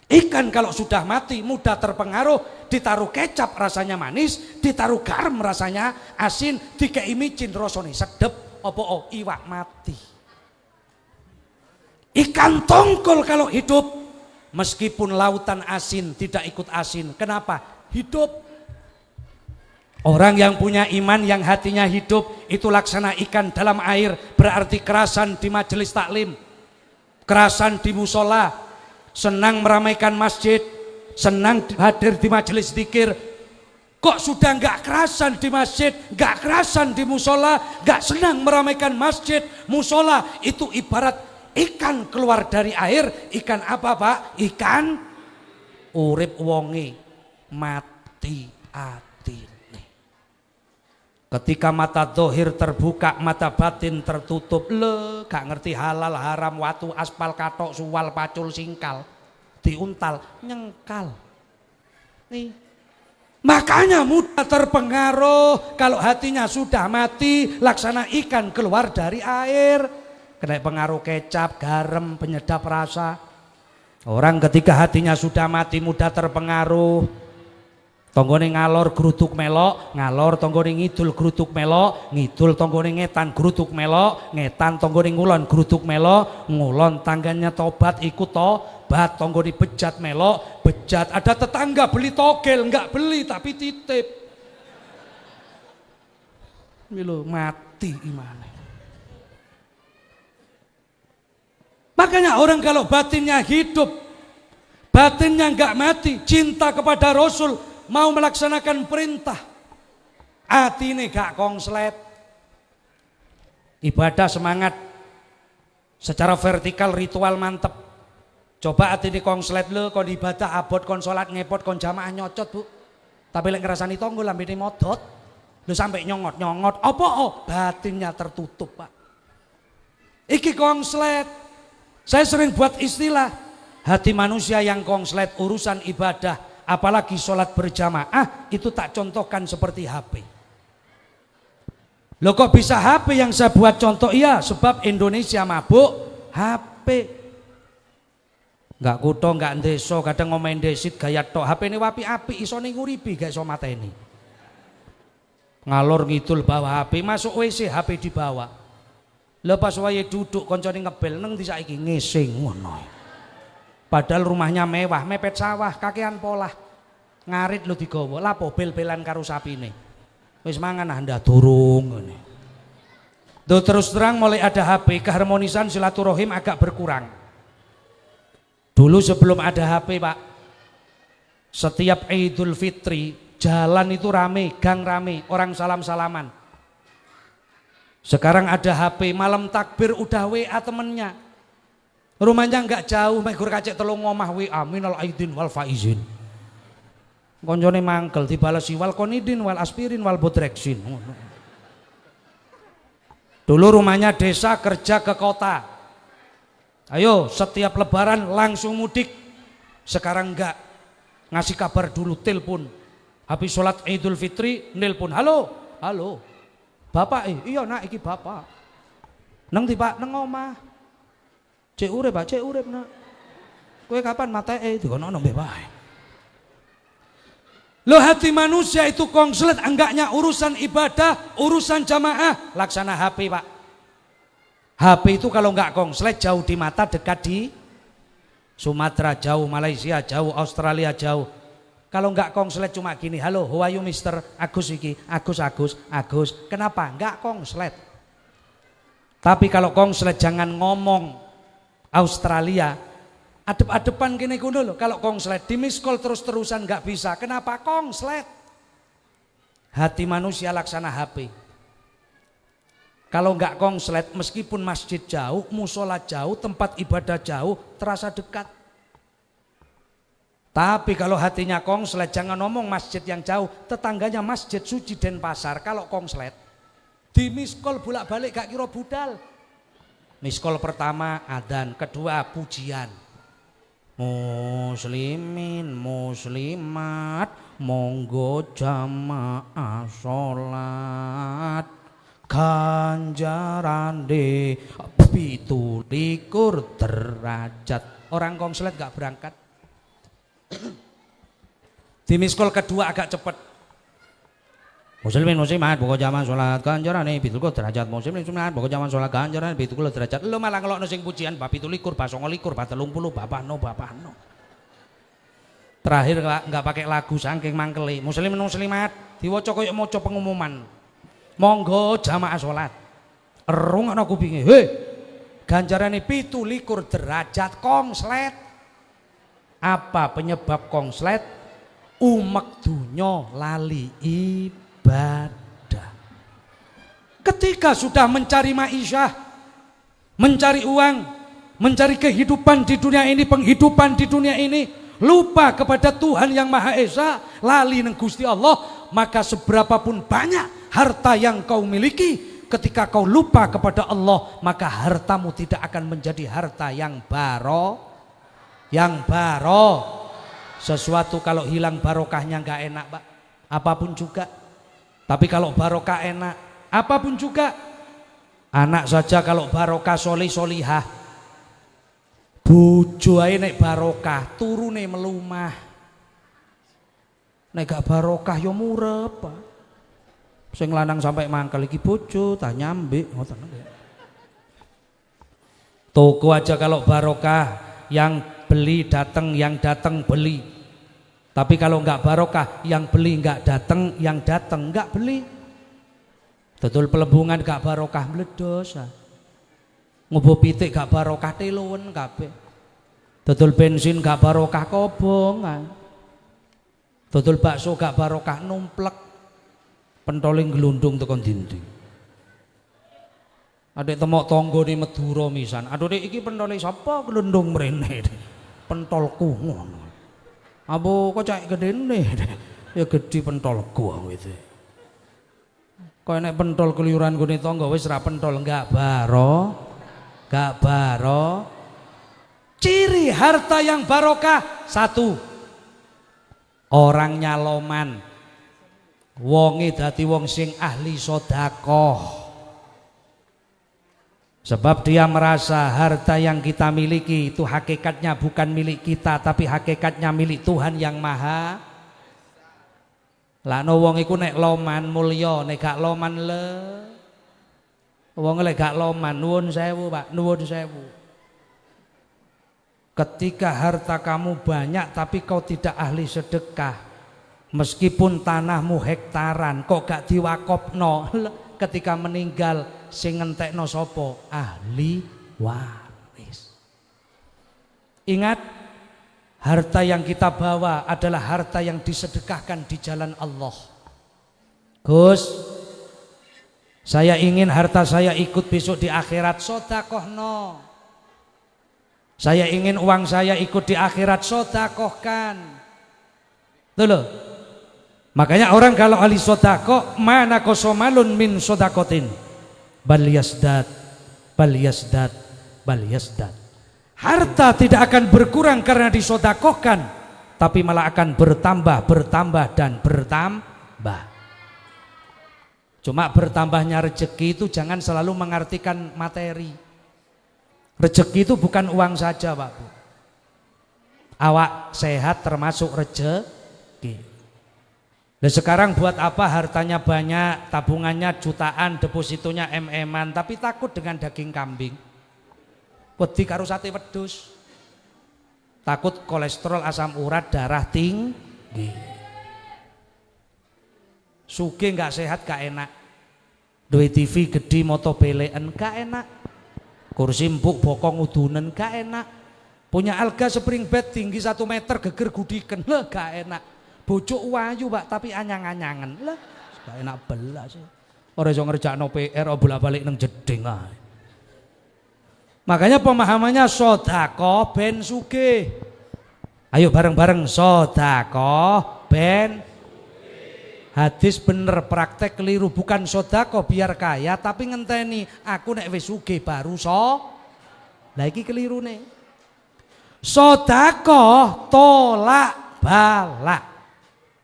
Ikan kalau sudah mati mudah terpengaruh, ditaruh kecap rasanya manis, ditaruh garam rasanya asin, dikei micin rasane sedep, apa iwak mati. Ikan tongkol kalau hidup meskipun lautan asin tidak ikut asin. Kenapa? Hidup. Orang yang punya iman, yang hatinya hidup, itu laksana ikan dalam air, berarti kerasan di majelis taklim, kerasan di musola, senang meramaikan masjid, senang hadir di majelis zikir. kok sudah nggak kerasan di masjid, nggak kerasan di musola, nggak senang meramaikan masjid, musola, itu ibarat ikan keluar dari air. Ikan apa Pak? Ikan urip wonge mati atine. Ketika mata dohir terbuka, mata batin tertutup, gak ngerti halal haram, watu aspal katok suwal pacul singkal diuntal nyengkal nih. Makanya mudah terpengaruh. Kalau hatinya sudah mati, laksana ikan keluar dari air, kena pengaruh kecap, garam, penyedap rasa. Orang ketika hatinya sudah mati mudah terpengaruh. Tonggone ngalor gruduk melok, ngalor tonggone ngidul gruduk melok, ngidul tonggone ngetan gruduk melok, ngetan tonggone ngulon gruduk melok, ngulon tangganya tobat ikut tobat, tonggone bejat melok, bejat. Ada tetangga beli togel, enggak beli tapi titip. Milo mati imannya. Makanya orang kalau batinnya hidup, batinnya enggak mati, cinta kepada Rasul, mau melaksanakan perintah, atine gak konslet, ibadah semangat, secara vertikal ritual mantep. Coba atine konslet lo, kon ibadah abot, kon sholat ngepot, kon jamaah nyocot bu. Tapi lek ngerasani tonggo lambene modot, lo sampai nyongot-nyongot, apa batinnya tertutup Pak. Iki konslet. Saya sering buat istilah, hati manusia yang konslet urusan ibadah, apalagi sholat berjamaah, itu tak contohkan seperti HP. Loh kok bisa HP yang saya buat contoh? Iya, sebab Indonesia mabuk HP. Enggak kuto, enggak ndeso, kadang ngomain desit gaya tok. HP ini wapi api, iso ning nguripi gak iso mateni. Ngalor ngidul bawa HP, masuk WC HP dibawa. Lepas wae duduk koncone ngebel neng di saiki ngising ngono. Padahal rumahnya mewah, mepet sawah, kakean polah. Ngarit lu digawa, lapo bel-belan karo sapine. Wis mangan anda durung ngene. Tuh terus terang mulai ada HP, keharmonisan silaturahim agak berkurang. Dulu sebelum ada HP Pak, setiap Idul Fitri jalan itu rame, gang rame, orang salam-salaman. Sekarang ada HP, malam takbir udah WA temennya. Rumahnya enggak jauh, megur kacek telung ngomah WA minal aidin wal faizin. Koncone mangkel dibalesi wal konidin wal aspirin wal bodreksin. Dulu rumahnya desa, kerja ke kota. Ayo setiap lebaran langsung mudik. Sekarang enggak. Ngasih kabar dulu, telepon. Habis sholat Idul Fitri nelpon, halo, halo. Bapak iya nak iki bapak. Neng di Pak neng omah. Cek urip Pak, cek urip nak. Kowe kapan matee dikono nang bae. Lo hati manusia itu konslet, enggaknya urusan ibadah, urusan jamaah, laksana HP Pak. HP itu kalau enggak konslet jauh di mata, dekat di Sumatera jauh, Malaysia jauh, Australia jauh. Kalau enggak konslet cuma gini, halo, how are you Mister Agus iki, Agus. Kenapa? Enggak konslet. Tapi kalau konslet jangan ngomong. Australia adep-adepan gini kuno loh. Kalau konslet di miss call terus-terusan nggak bisa. Kenapa konslet? Hati manusia laksana HP. Kalau nggak konslet, meskipun masjid jauh, musola jauh, tempat ibadah jauh, terasa dekat. Tapi kalau hatinya konslet, jangan ngomong masjid yang jauh, tetangganya masjid Suci Denpasar. Kalau konslet di miss call bolak-balik gak kira budal. Miskol pertama adzan, kedua pujian. Muslimin muslimat monggo jamaah salat ganjaran de 17 derajat. Orang konslet gak berangkat. Di miskol kedua agak cepat. Muslimin muslimat pokok jaman sholat ganjarane 17 derajat. Muslimin muslimat pokok jaman sholat ganjarane 17 derajat. Lu malah ngelokno sing pujian bab 17 bab 29 bab 30 bab no. Terakhir enggak pakai lagu saking mangkeli. Muslimin muslimat diwaca koyo maca pengumuman. Monggo jamaah sholat. Rungokno kupinge. He. Ganjarane 17 derajat konslet. Apa penyebab konslet? umek dunya lali ibadah. Ketika sudah mencari ma'isyah, mencari uang, mencari kehidupan di dunia ini, penghidupan di dunia ini, lupa kepada Tuhan yang Maha Esa, lali nang Gusti Allah, maka seberapapun banyak harta yang kau miliki, ketika kau lupa kepada Allah, maka hartamu tidak akan menjadi harta yang baro. Sesuatu kalau hilang barokahnya nggak enak, Pak. Apapun juga. Tapi kalau barokah enak, apapun juga. Anak saja kalau barokah solihah, bojo ae nek barokah turune melumah. Nek gak barokah yo murep, Pak. Sing lanang sampai mangkel iki bojo tah nyambik ngoten. Toko aja kalau barokah, yang beli datang, yang datang beli. Tapi kalau enggak barokah, yang beli enggak datang, yang datang enggak beli. Dodol pelembungan gak barokah meledos. Ngobo pitik gak barokah telowen kabeh. Dodol bensin gak barokah kobongan. Dodol bakso gak barokah numplek. Pentoling gelundung tekan dinding. Adek temok tonggo ni Madura misan. Aduh dek iki pentole sapa gelundung mrene. Pentolku ngono. Apa kok cek gedene? Ya gedhi pentolku gitu. Kok nek pentol keluyuran gone tangga wis ra pentol, enggak baro. Ciri harta yang barokah, satu, orangnya loman, wonge dadi wong sing ahli sedekah. Sebab dia merasa harta yang kita miliki itu hakikatnya bukan milik kita, tapi hakikatnya milik Tuhan yang Maha. Lah no wong iku nek loman mulya, nek gak loman le. Wong lek gak loman nuwun sewu, Pak, nuwun sewu. Ketika harta kamu banyak tapi kau tidak ahli sedekah, meskipun tanahmu hektaran kok gak diwakopno, ketika meninggal sing ngentekno sapa? Ahli waris. Ingat, harta yang kita bawa adalah harta yang disedekahkan di jalan Allah. Gus, saya ingin harta saya ikut besok di akhirat, sedekahno. Saya ingin uang saya ikut di akhirat, sedekahkan. Tuh loh. Makanya orang kalau ahli sedekah, mana kosomalun min sedekatin, bal yasdad. Harta tidak akan berkurang karena disedekahkan, tapi malah akan bertambah dan bertambah. Cuma bertambahnya rezeki itu jangan selalu mengartikan materi. Rezeki itu bukan uang saja, Pak Bu. Awak sehat termasuk rezeki. Dan sekarang buat apa hartanya banyak, tabungannya jutaan, depositonya MM-an, tapi takut dengan daging kambing. Wedi karo sate wedhus. Takut kolesterol, asam urat, darah tinggi. Sugih nggak sehat, gak enak. Duwe TV gede, moto belean, gak enak. Kursi empuk bokong udunen, gak enak. Punya alga spring bed tinggi 1 meter, geger gudiken, lah gak enak. Bojo wayu, Pak, tapi anyang-anyangan, lah gak enak belas. Ora iso ngerjakno PR, bolak-balik nang jeding ae. Makanya pemahamannya sedekah ben sugih. Ayo bareng-bareng sedekah ben. Hadis bener, praktek keliru. Bukan sedekah biar kaya, tapi ngenteni aku nek wis sugih baru Lah iki kelirune. Sedekah tolak balak.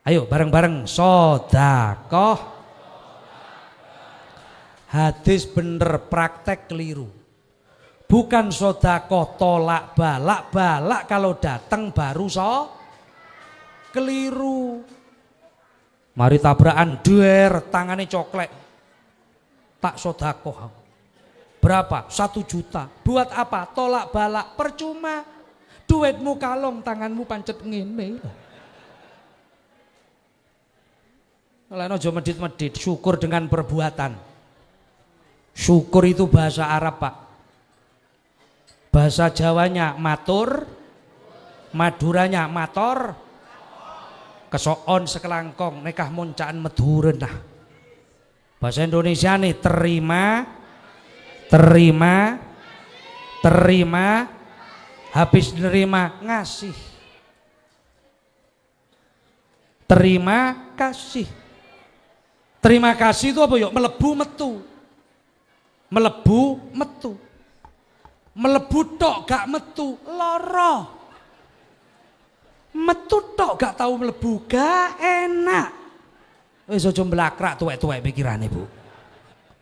Ayo bareng-bareng sedekah. Hadis bener, praktek keliru. Bukan sedekah tolak balak, balak kalau datang baru keliru. Mari tabrakan der, tangannya coklek. Tak sedekah. Berapa? 1 juta. Buat apa? Tolak balak, percuma. Duitmu kalong, tanganmu pancet ngene. Lah aja medit-medit, syukur dengan perbuatan. Syukur itu bahasa Arab, Pak. Bahasa Jawanya matur, Maduranya mator, kesoon sekelangkong nekah moncaan meduren nah. Bahasa Indonesia nih terima habis nerima ngasih. Terima kasih. Terima kasih itu apa yuk? Melebu metu. Melebu metu. Melebu tok gak metu loro. Metu tok gak tahu melebu gak enak. Wis aja mblakrak tuwek-tuwek pikirane, Bu.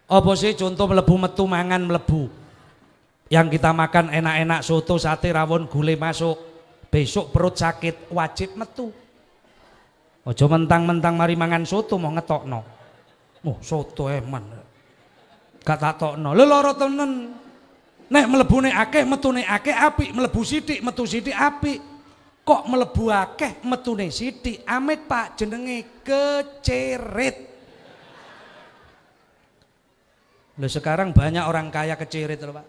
Apa sih contoh melebu metu mangan melebu. Yang kita makan enak-enak soto, sate, rawon, gulai masuk. Besok perut sakit wajib metu. Aja mentang-mentang mari mangan soto mau ngetokno. Oh, soto eman. Gak tak tokno. Lho lara tenan. Nek mlebune akeh metune akeh apik, mlebu sithik metu sithik apik. Kok mlebu akeh metune sithik amit Pak jenenge kecerit. Lho sekarang banyak orang kaya kecerit lho Pak.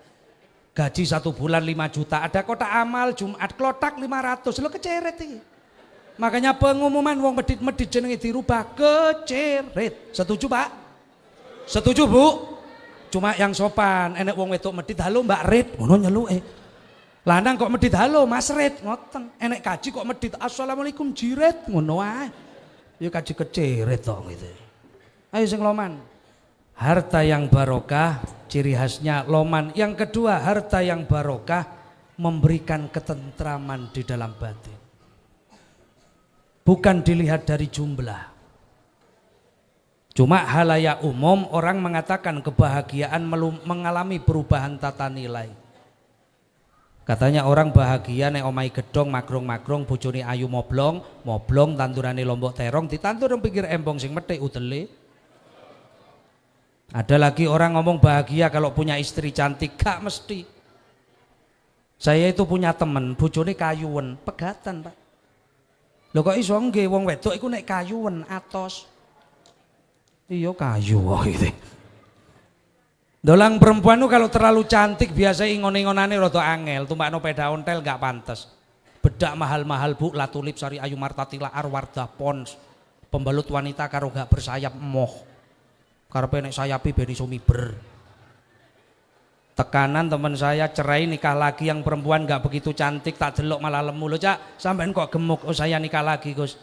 Gaji 1 bulan 5 juta, ada kotak amal Jumat klotak 500. Lho kecerit iki. Makanya pengumuman wong medit-medit jenenge dirubah kecerit. Setuju Pak? Setuju Bu? Cuma yang sopan, enek wong wedok medit halo Mbak Rit, ngono nyeluke. Lanang kok medit halo Mas Rit, ngoten. Enek kaji kok medit assalamualaikum jirit, ngono ae. Ya kaji kecerit tok gitu. Ayo sing loman. Harta yang barokah ciri khasnya loman. Yang kedua, harta yang barokah memberikan ketentraman di dalam batin. Bukan dilihat dari jumlah. Cuma halayak umum orang mengatakan kebahagiaan mengalami perubahan tata nilai. Katanya orang bahagia nek omai gedong magrong-magrong bojone ayu moblong tandurane lombok terong ditandur nang pinggir embong sing methik udele. Ada lagi orang ngomong bahagia kalau punya istri cantik, gak mesti. Saya itu punya temen bojone kayuwen, pegatan Pak. Lho kok iso nggih wong wedok iku nek kayuwen atos. Iya kayu kok gitu. Dolang perempuan itu kalau terlalu cantik biasa ingon-ingonane rada angel, tumbakno peda ontel gak pantes. Bedak mahal-mahal Bu, La Tulip, Sari Ayu, Marta Tila, Arwarda, Pons. Pembalut wanita karo gak bersayap emoh. Karepe nek sayapi ben iso miber. Tekanan teman saya cerai nikah lagi yang perempuan gak begitu cantik tak delok malah lemu. Lho Cak, sampean kok gemuk? Oh saya nikah lagi Gus.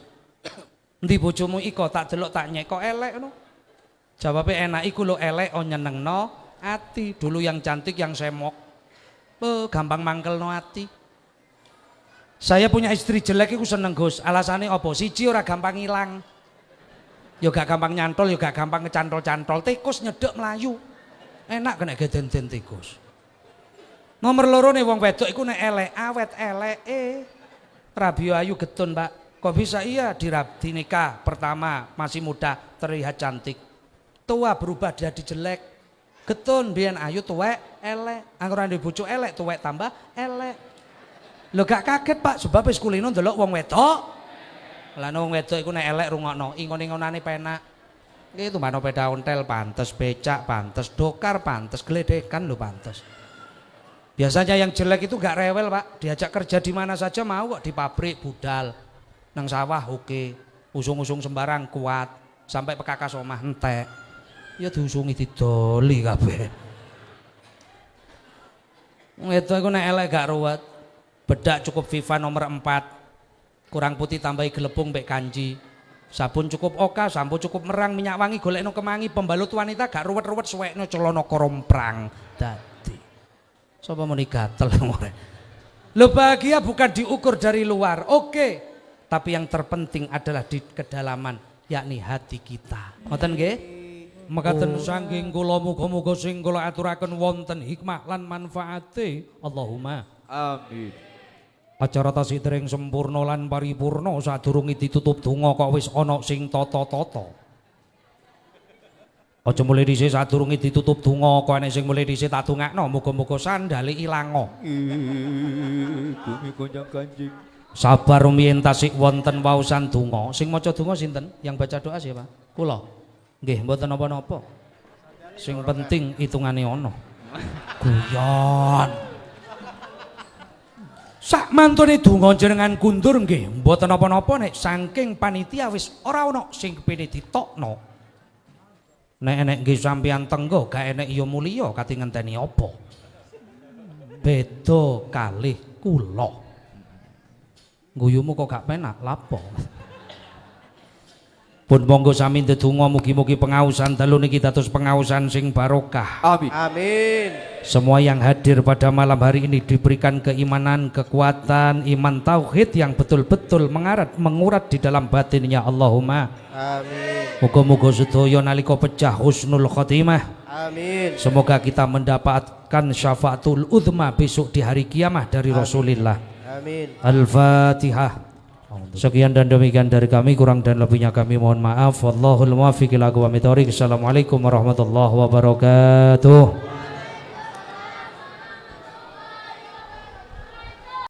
Endi bojomu iko tak delok tak nyek kok elek ngono. Jawabe enak iku lho elek o nyenengno ati. Dulu yang cantik yang semok. Gampang mangkelno ati. Saya punya istri jelek iku seneng Gus. Alasane apa? Siji ora gampang ilang. Ya gak gampang nyantol, ya gak gampang ngecantol-cantol. Tikus nyedek melayu. Enak kena geden-den tikus. Nomor loro nih wong wedok iku nek elek awet eleke. Rabio ayu getun Pak. Kok bisa iya di nikah pertama masih muda terlihat cantik. Tua berubah jadi jelek. Getun biyen ayu tuwek elek. Anggur ande bojo elek tuwek tambah elek. Lho gak kaget Pak sebab wis kulino ndelok wong wedok. Lah wong wedok iku nek elek rungokno, ingon-ingonane penak. Iki tumbano peda ontel pantes, becak pantes, dokar pantes, gledekan lho pantes. Biasanya yang jelek itu gak rewel Pak, diajak kerja di mana saja mau kok, di pabrik budal, nang sawah oke, usung-usung sembarang kuat, sampai pekakas omah entek. Ya diusungi didoli kabeh. Wong wedok iku nek elek gak ruwet. Bedak cukup Viva nomor 4. Kurang putih tambahi gelepung mbek kanji. Sabun cukup Oka, sampo cukup merang, minyak wangi golekno kemangi, pembalut wanita gak ruwet-ruwet suwekno celana koromprang. Dadi. Sapa muni gatel ngore. Lho bahagia bukan diukur dari luar. Oke. Tapi yang terpenting adalah di kedalaman, yakni hati kita. Ngoten nggih? Mekaten saking kula muga-muga sing kula aturaken wonten hikmah lan manfaate. Allahumma amin. Acara tasidring sempurna lan paripurna sadurunge ditutup donga kok wis ana sing tata-tata. Aja mulai dhisik sadurunge ditutup donga kok ana sing mulai dhisik tak dongakno muga-muga sandale ilango. Bumi gonjang kanjing. Sabar rumiyin tasik wonten waosan donga. Sing maca donga sinten? Yang baca doa siapa? Kula. Nggih, mboten napa-napa. Sing penting hitungane ana. Guyon. Sak mantune donga jenengan kundur nggih, mboten napa-napa nek saking panitia wis ora ana sing kepene ditokno. Nek enek nggih sampeyan tenggo gak enek ya mulya kate ngenteni apa. Beda kalih kula. Guyumu kok gak penak lapo. Pun monggo sami ndedonga mugi-mugi pengausan dalu niki dados pengausan sing barokah. Amin. Amin. Semua yang hadir pada malam hari ini diberikan keimanan, kekuatan, iman tauhid yang betul-betul mengurat di dalam batinnya. Allahumma Amin. muga-muga sedaya nalika pecah husnul khotimah. Amin. Semoga kita mendapatkan syafaatul uzma besok di hari kiamah dari Rasulullah. Amin. Al-Fatihah. Sekian dan demikian dari kami, kurang dan lebihnya kami mohon maaf. Wallahul muwaffiq ila aqwamit thoriq. Assalamualaikum warahmatullahi wabarakatuh.